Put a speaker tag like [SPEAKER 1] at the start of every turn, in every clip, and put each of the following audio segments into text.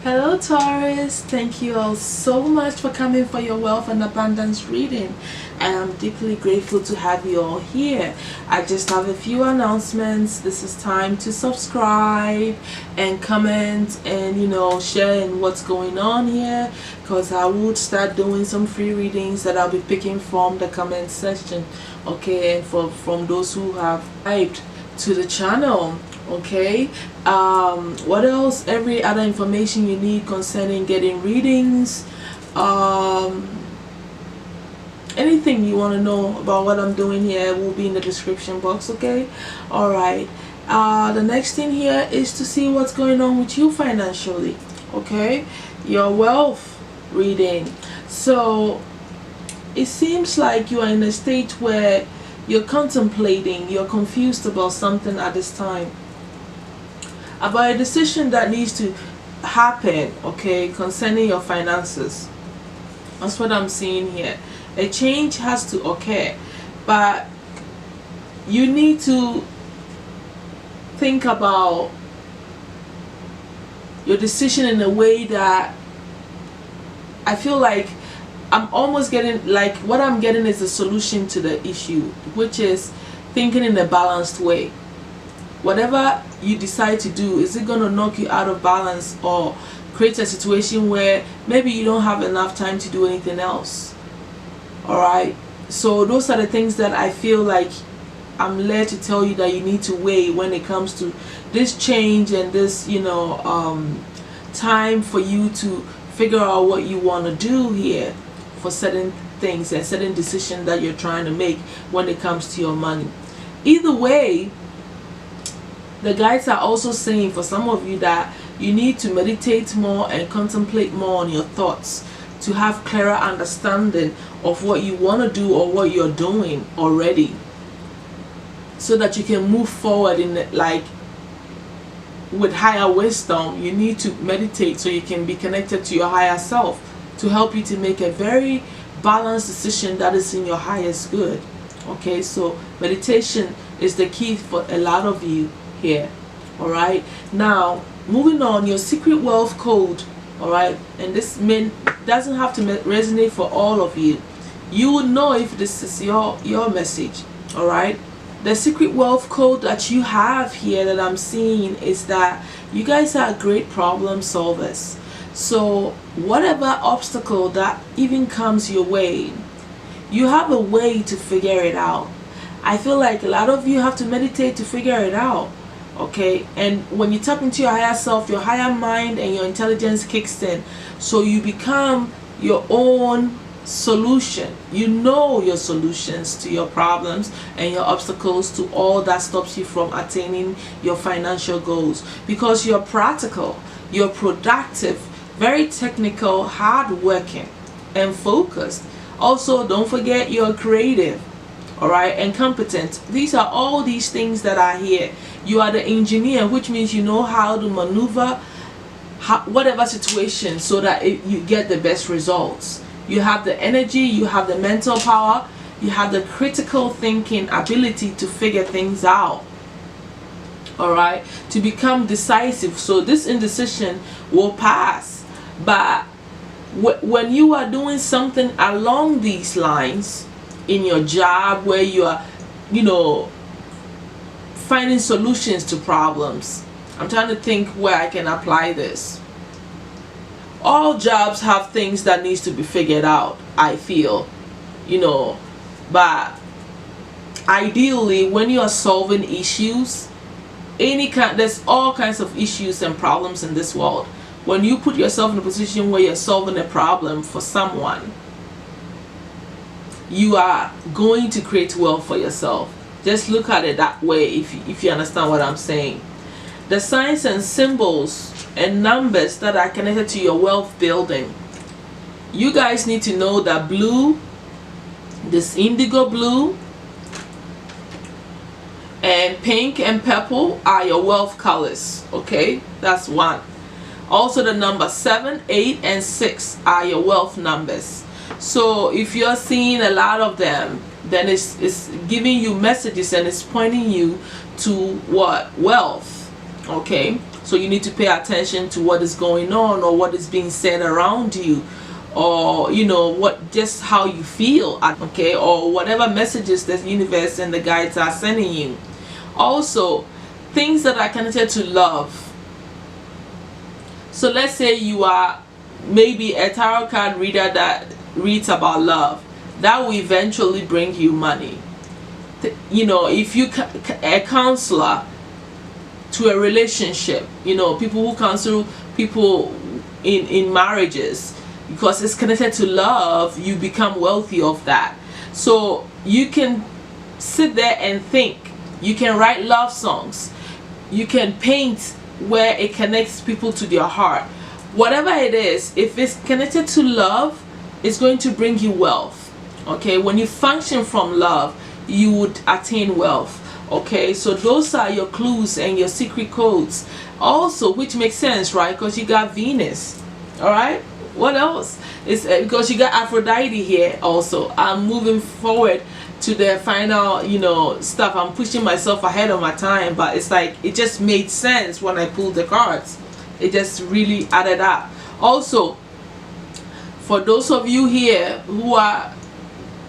[SPEAKER 1] Hello Taurus, thank you all so much for coming for your wealth and abundance reading. I am deeply grateful to have you all here. I just have a few announcements. This is time to subscribe and comment and share in what's going on here, because I would start doing some free readings that I'll be picking from the comment section, okay, and from those who have subscribed to the channel. Okay, what else? Every other information you need concerning getting readings, anything you want to know about what I'm doing here will be in the description box. Okay, all right. The next thing here is to see what's going on with you financially. Okay, your wealth reading. So it seems like you are in a state where you're contemplating, you're confused about something at this time, about a decision that needs to happen, okay, concerning your finances. That's what I'm seeing here. A change has to occur, but you need to think about your decision in a way that I feel like I'm almost getting, like, what I'm getting is a solution to the issue, which is thinking in a balanced way. Whatever you decide to do, is it going to knock you out of balance or create a situation where maybe you don't have enough time to do anything else? Alright, so those are the things that I feel like I'm led to tell you that you need to weigh when it comes to this change and this time for you to figure out what you want to do here for certain things and certain decisions that you're trying to make when it comes to your money. Either way, the guides are also saying for some of you that you need to meditate more and contemplate more on your thoughts to have clearer understanding of what you want to do or what you're doing already, so that you can move forward in with higher wisdom. You need to meditate so you can be connected to your higher self to help you to make a very balanced decision that is in your highest good. Okay, so meditation is the key for a lot of you here. All right, now moving on, your secret wealth code. All right, and this doesn't have to resonate for all of you. You will know if this is your message. All right, the secret wealth code that you have here that I'm seeing is that you guys are great problem solvers. So whatever obstacle that even comes your way, you have a way to figure it out. I feel like a lot of you have to meditate to figure it out. Okay, and when you tap into your higher self, your higher mind and your intelligence kicks in, so you become your own solution. You know your solutions to your problems and your obstacles, to all that stops you from attaining your financial goals, because you're practical, you're productive, very technical, hardworking and focused. Also, don't forget you're creative, all right, and competent. These are all these things that are here. You are the engineer, which means you know how to maneuver whatever situation so that you get the best results. You have the energy, you have the mental power, you have the critical thinking ability to figure things out, all right, to become decisive. So this indecision will pass. But when you are doing something along these lines in your job, where you are finding solutions to problems, I'm trying to think where I can apply this. All jobs have things that needs to be figured out, I feel, but ideally when you are solving issues, there's all kinds of issues and problems in this world. When you put yourself in a position where you're solving a problem for someone, you are going to create wealth for yourself. Just look at it that way, if you understand what I'm saying. The signs and symbols and numbers that are connected to your wealth building, you guys need to know that blue, this indigo blue, and pink and purple are your wealth colors. Okay, that's one. Also, the number 7, 8, and 6 are your wealth numbers. So if you're seeing a lot of them, then it's giving you messages and it's pointing you to what? Wealth. Okay, So you need to pay attention to what is going on, or what is being said around you, or you know, what, just how you feel, okay, or whatever messages the universe and the guides are sending you. Also, things that are connected to love. So let's say you are maybe a tarot card reader that reads about love. That will eventually bring you money. You know, if you a counselor to a relationship, you know, people who counsel people in marriages, because it's connected to love, you become wealthy of that. So you can sit there and think. You can write love songs. You can paint where it connects people to their heart. Whatever it is, if it's connected to love, it's going to bring you wealth. Okay, when you function from love, you would attain wealth. Okay, so those are your clues and your secret codes. Also, which makes sense, right? Because you got Venus. All right, what else? It's because you got Aphrodite here also. I'm moving forward to the final, you know, stuff. I'm pushing myself ahead of my time, but it's like it just made sense when I pulled the cards. It just really added up. Also, for those of you here who are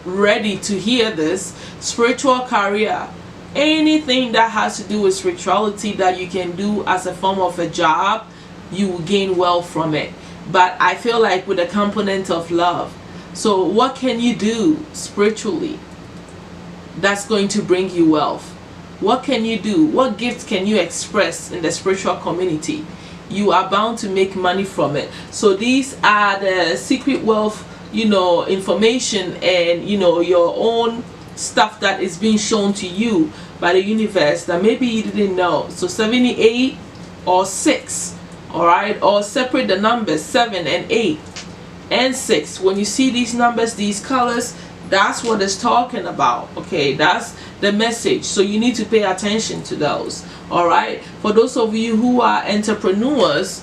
[SPEAKER 1] ready to hear this, spiritual career, anything that has to do with spirituality that you can do as a form of a job, you will gain wealth from it. But I feel like with a component of love. So what can you do spiritually that's going to bring you wealth? What can you do? What gifts can you express in the spiritual community? You are bound to make money from it. So these are the secret wealth, you know, information, and you know, your own stuff that is being shown to you by the universe that maybe you didn't know. So 78 or 6, all right, or separate the numbers 7 and 8 and 6. When you see these numbers, these colors, that's what it's talking about. Okay, that's the message. So you need to pay attention to those. All right, for those of you who are entrepreneurs,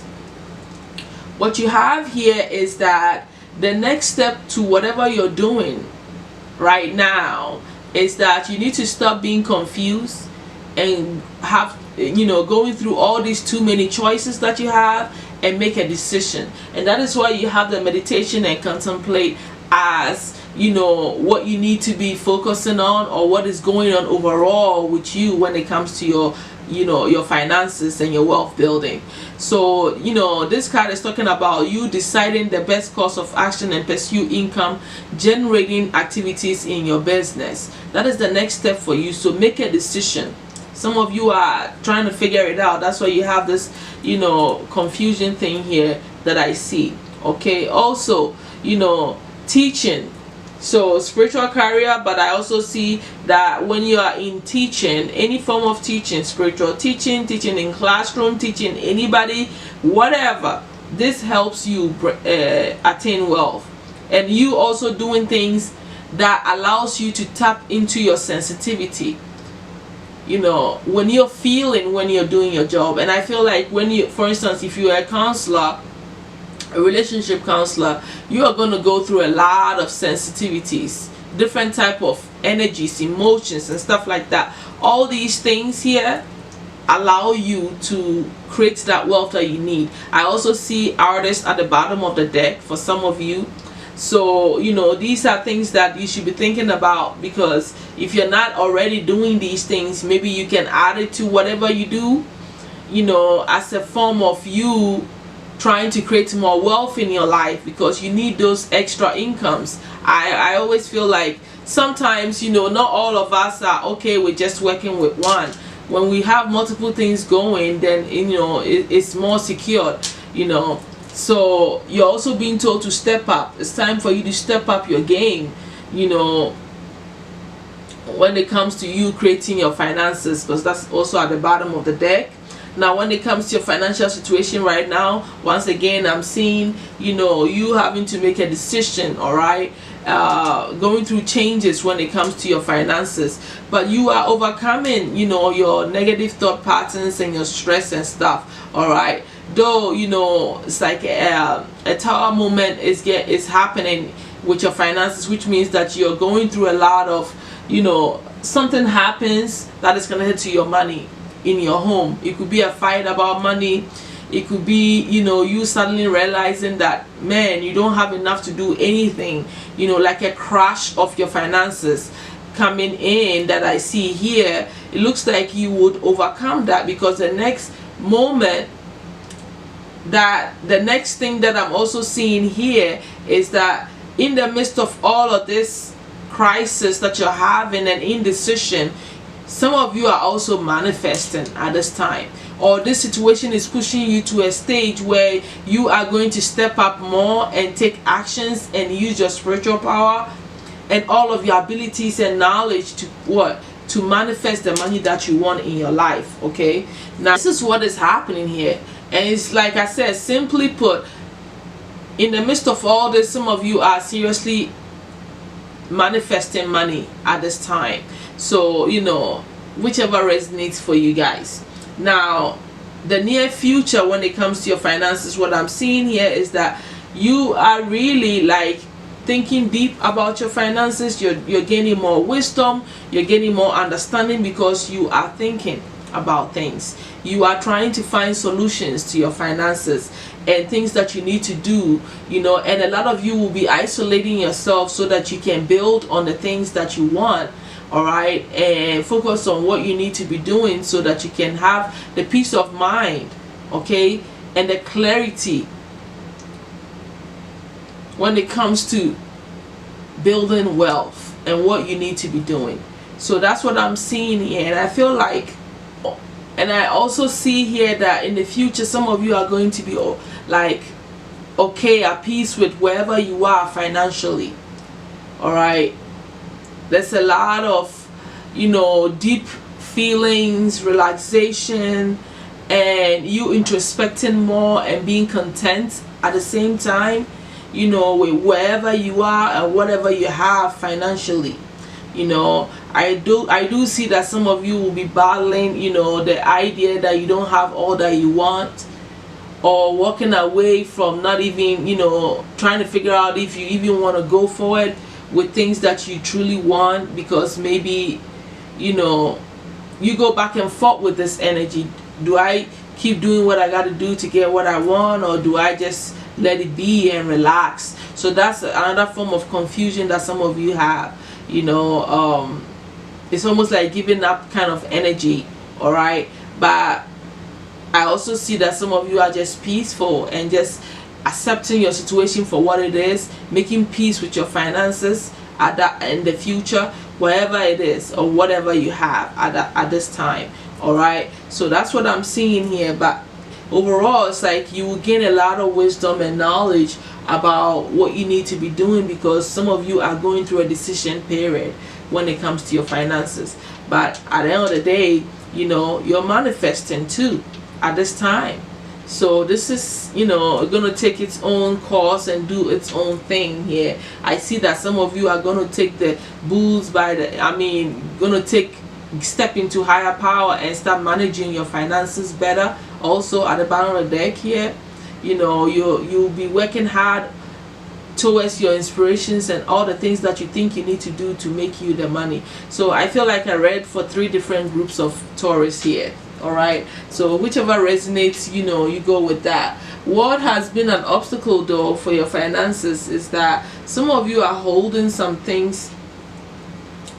[SPEAKER 1] what you have here is that the next step to whatever you're doing right now is that you need to stop being confused and have, you know, going through all these too many choices that you have, and make a decision. And that is why you have the meditation and contemplate as, you know, what you need to be focusing on, or what is going on overall with you when it comes to your, you know, your finances and your wealth building. So, you know, this card is talking about you deciding the best course of action and pursue income generating activities in your business. That is the next step for you. So make a decision. Some of you are trying to figure it out. That's why you have this, you know, confusion thing here that I see. Okay, also, you know, teaching. So spiritual career, but I also see that when you are in teaching, any form of teaching, spiritual teaching, teaching in classroom, teaching anybody, whatever, this helps you attain wealth. And you also doing things that allows you to tap into your sensitivity, you know, when you're feeling, when you're doing your job. And I feel like when you, for instance, if you're a counselor, a relationship counselor, you are going to go through a lot of sensitivities, different type of energies, emotions and stuff like that. All these things here allow you to create that wealth that you need. I also see artists at the bottom of the deck for some of you. So, you know, these are things that you should be thinking about, because if you're not already doing these things, maybe you can add it to whatever you do, you know, as a form of you trying to create more wealth in your life, because you need those extra incomes. I always feel like sometimes, you know, not all of us are okay with just working with one. When we have multiple things going, then, you know, it's more secure, you know. So you're also being told to step up. It's time for you to step up your game, you know, when it comes to you creating your finances, because that's also at the bottom of the deck. Now, when it comes to your financial situation right now, once again, I'm seeing, you know, you having to make a decision, all right, going through changes when it comes to your finances. But you are overcoming, you know, your negative thought patterns and your stress and stuff, all right. Though, you know, it's like a tower moment is happening with your finances, which means that you're going through a lot of, you know, something happens that is connected to your money. in your home. It could be a fight about money. It could be, you know, you suddenly realizing that, man, you don't have enough to do anything, you know, like a crash of your finances coming in that I see here. It looks like you would overcome that, because the next moment, that the next thing that I'm also seeing here is that in the midst of all of this crisis that you're having and indecision, some of you are also manifesting at this time, or this situation is pushing you to a stage where you are going to step up more and take actions and use your spiritual power and all of your abilities and knowledge to what? To manifest the money that you want in your life. Okay, now this is what is happening here, and it's like I said, simply put, in the midst of all this, some of you are seriously manifesting money at this time. So, you know, whichever resonates for you guys. Now, the near future when it comes to your finances, what I'm seeing here is that you are really like thinking deep about your finances. You're gaining more wisdom, you're gaining more understanding, because you are thinking about things. You are trying to find solutions to your finances and things that you need to do, you know, and a lot of you will be isolating yourself so that you can build on the things that you want, all right, and focus on what you need to be doing so that you can have the peace of mind, okay, and the clarity when it comes to building wealth and what you need to be doing. So that's what I'm seeing here, and I feel like, and I also see here that in the future some of you are going to be like okay, at peace with wherever you are financially, all right. There's a lot of, you know, deep feelings, relaxation, and you introspecting more and being content at the same time, you know, with wherever you are and whatever you have financially. You know, I do see that some of you will be battling, you know, the idea that you don't have all that you want, or walking away from not even, you know, trying to figure out if you even want to go forward with things that you truly want, because maybe, you know, you go back and forth with this energy. Do I keep doing what I got to do to get what I want, or do I just let it be and relax? So that's another form of confusion that some of you have, you know. It's almost like giving up kind of energy, all right. But I also see that some of you are just peaceful and just accepting your situation for what it is, making peace with your finances in the future, wherever it is or whatever you have at this time, all right. So that's what I'm seeing here. But overall, it's like you will gain a lot of wisdom and knowledge about what you need to be doing, because some of you are going through a decision period when it comes to your finances. But at the end of the day, you know, you're manifesting too at this time. So this is, you know, going to take its own course and do its own thing here. I see that some of you are going to take the bulls by the, going to step into higher power and start managing your finances better. Also at the bottom of the deck here, you know, you'll be working hard towards your inspirations and all the things that you think you need to do to make you the money. So I feel like I read for 3 different groups of Taurus here. All right, so whichever resonates, you know, you go with that. What has been an obstacle though for your finances is that some of you are holding some things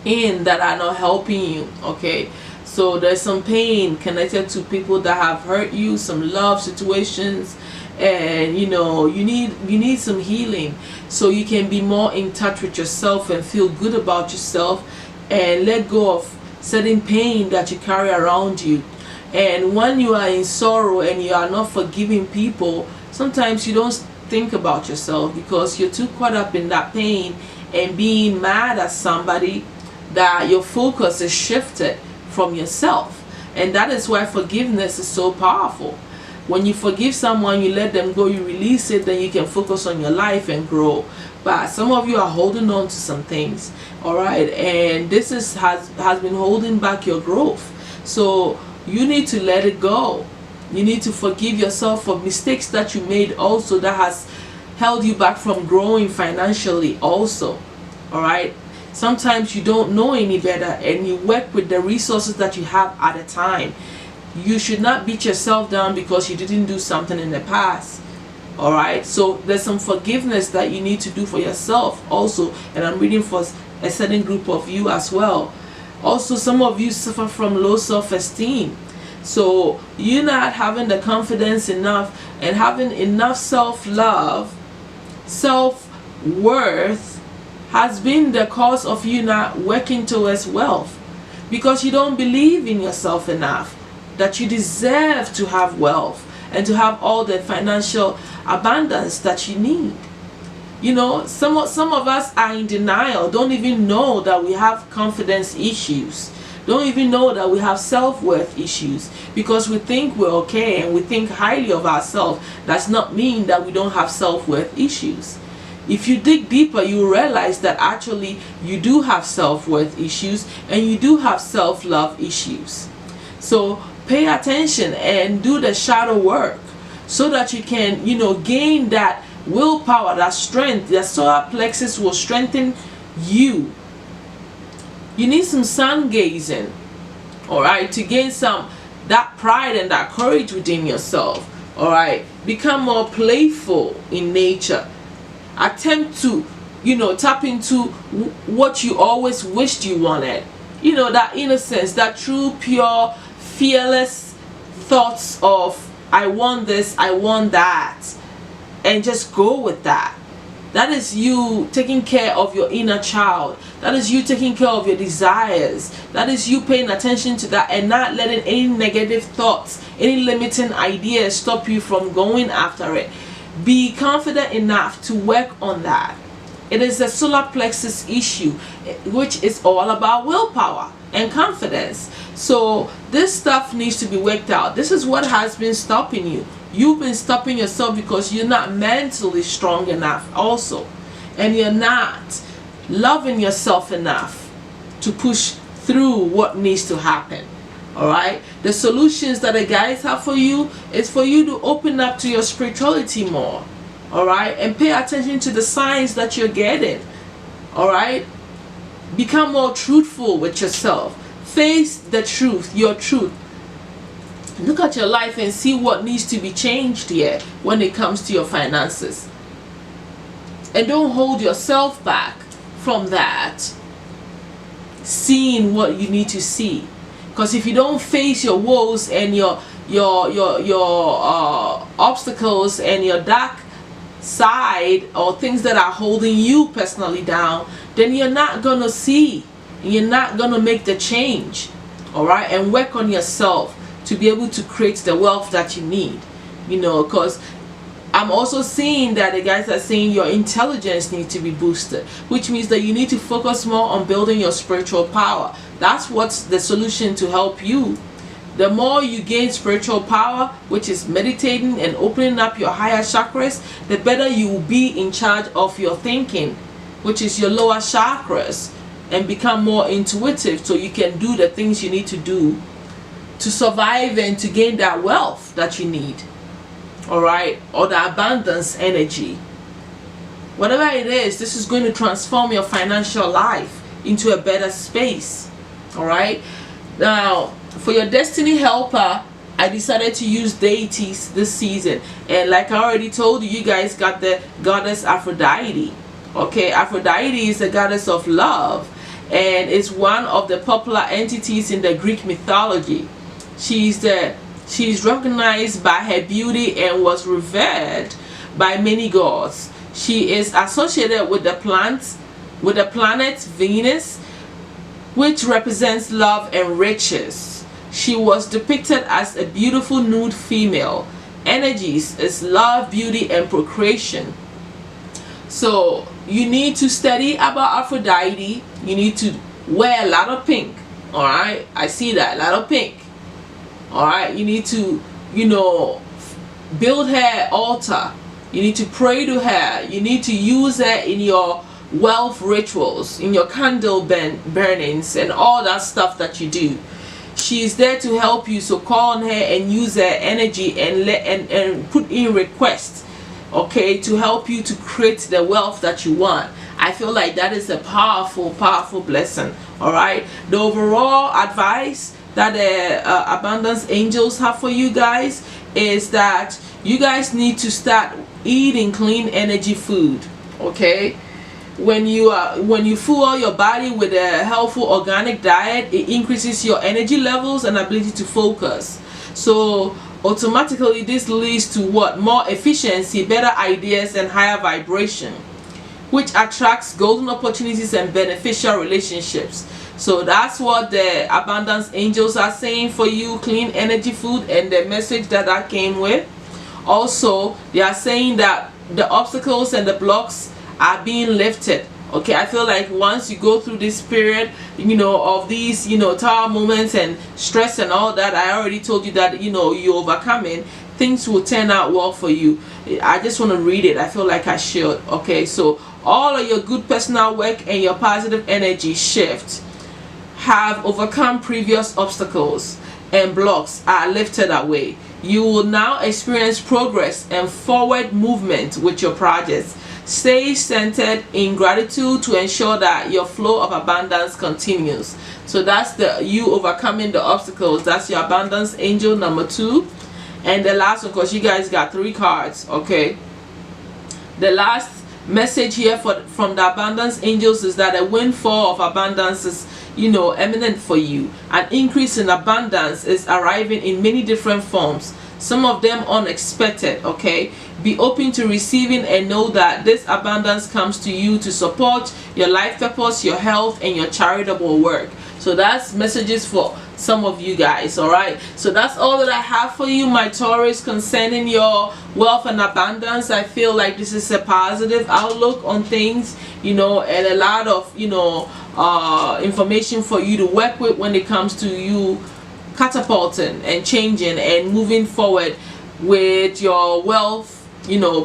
[SPEAKER 1] in that are not helping you. Okay, so there's some pain connected to people that have hurt you, some love situations, and you know, you need some healing so you can be more in touch with yourself and feel good about yourself and let go of certain pain that you carry around you. And when you are in sorrow and you are not forgiving people, sometimes you don't think about yourself because you're too caught up in that pain and being mad at somebody that your focus is shifted from yourself. And that is why forgiveness is so powerful. When you forgive someone, you let them go, you release it, then you can focus on your life and grow. But some of you are holding on to some things, all right, and this has been holding back your growth. So you need to let it go. You need to forgive yourself for mistakes that you made also that has held you back from growing financially also, all right. Sometimes you don't know any better and you work with the resources that you have at a time. you should not beat yourself down because you didn't do something in the past. All right, so there's some forgiveness that you need to do for yourself also, and I'm reading for a certain group of you as well. Also, some of you suffer from low self-esteem, so you're not having the confidence enough and having enough self-love, self-worth has been the cause of you not working towards wealth, because you don't believe in yourself enough that you deserve to have wealth and to have all the financial abundance that you need. You know, some of us are in denial, don't even know that we have confidence issues, don't even know that we have self-worth issues, because we think we're okay and we think highly of ourselves. Does not mean that we don't have self-worth issues. If you dig deeper, you realize that actually you do have self-worth issues and you do have self-love issues. So pay attention and do the shadow work so that you can, you know, gain that willpower, that strength. The solar plexus will strengthen you. You need some sun gazing, all right, to gain some that pride and that courage within yourself. All right, become more playful in nature. Attempt to, you know, tap into what you always wished you wanted. You know, that innocence, that true, pure, fearless thoughts of I want this, I want that, and just go with that. That is you taking care of your inner child. That is you taking care of your desires. That is you paying attention to that and not letting any negative thoughts, any limiting ideas stop you from going after it. Be confident enough to work on that. It is a solar plexus issue, which is all about willpower and confidence. So this stuff needs to be worked out. This is what has been stopping you. You've been stopping yourself because you're not mentally strong enough also, and you're not loving yourself enough to push through what needs to happen. All right, the solutions that the guys have for you is for you to open up to your spirituality more. All right, and pay attention to the signs that you're getting. All right, become more truthful with yourself. Face the truth, your truth. Look at your life and see what needs to be changed here when it comes to your finances. And don't hold yourself back from that, seeing what you need to see. Because if you don't face your woes and your obstacles and your dark side or things that are holding you personally down, then you're not gonna see, you're not gonna make the change. All right, and work on yourself to be able to create the wealth that you need. You know, because I'm also seeing that the guys are saying your intelligence needs to be boosted, which means that you need to focus more on building your spiritual power. That's what's the solution to help you. The more you gain spiritual power, which is meditating and opening up your higher chakras, the better you will be in charge of your thinking, which is your lower chakras, and become more intuitive so you can do the things you need to do to survive and to gain that wealth that you need. All right, or the abundance energy. Whatever it is, this is going to transform your financial life into a better space. All right, now for your destiny helper, I decided to use deities this season, and like I already told you, you guys got the goddess Aphrodite. Okay, Aphrodite is the goddess of love and is one of the popular entities in the Greek mythology. She's recognized by her beauty and was revered by many gods. She is associated with the planet Venus, which represents love and riches. She was depicted as a beautiful nude female. Energies is love, beauty, and procreation. So you need to study about Aphrodite. You need to wear a lot of pink. All right, I see that, a lot of pink. All right, you need to, you know, build her altar. You need to pray to her. You need to use her in your wealth rituals, in your candle burnings and all that stuff that you do. She is there to help you, so call on her and use her energy and put in requests, okay, to help you to create the wealth that you want. I feel like that is a powerful blessing. All right, the overall advice that the abundance angels have for you guys is that you guys need to start eating clean energy food. Okay, when you fuel your body with a healthful organic diet, it increases your energy levels and ability to focus. So automatically this leads to what? More efficiency, better ideas, and higher vibration, which attracts golden opportunities and beneficial relationships. So that's what the abundance angels are saying for you, clean energy food, and the message that I came with. Also, they are saying that the obstacles and the blocks are being lifted. Okay, I feel like once you go through this period, of these, tower moments and stress and all that, I already told you that, you're overcoming, things will turn out well for you. I just want to read it. I feel like I should. Okay, so all of your good personal work and your positive energy shift have overcome previous obstacles and blocks are lifted away. You will now experience progress and forward movement with your projects. Stay centered in gratitude to ensure that your flow of abundance continues. So that's the you overcoming the obstacles. That's your abundance angel number 2. And the last one, because you guys got 3 cards. Okay, the last message here from the abundance angels is that a windfall of abundance is eminent for you. An increase in abundance is arriving in many different forms, some of them unexpected. Okay, be open to receiving and know that this abundance comes to you to support your life purpose, your health, and your charitable work. So that's messages for some of you guys. All right, so that's all that I have for you, my Taurus, concerning your wealth and abundance. I feel like this is a positive outlook on things, and a lot of information for you to work with when it comes to you catapulting and changing and moving forward with your wealth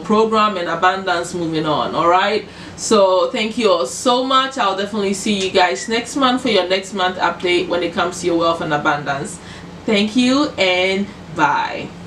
[SPEAKER 1] program and abundance moving on. All right, so thank you all so much. I'll definitely see you guys next month for your next month update when it comes to your wealth and abundance. Thank you and bye.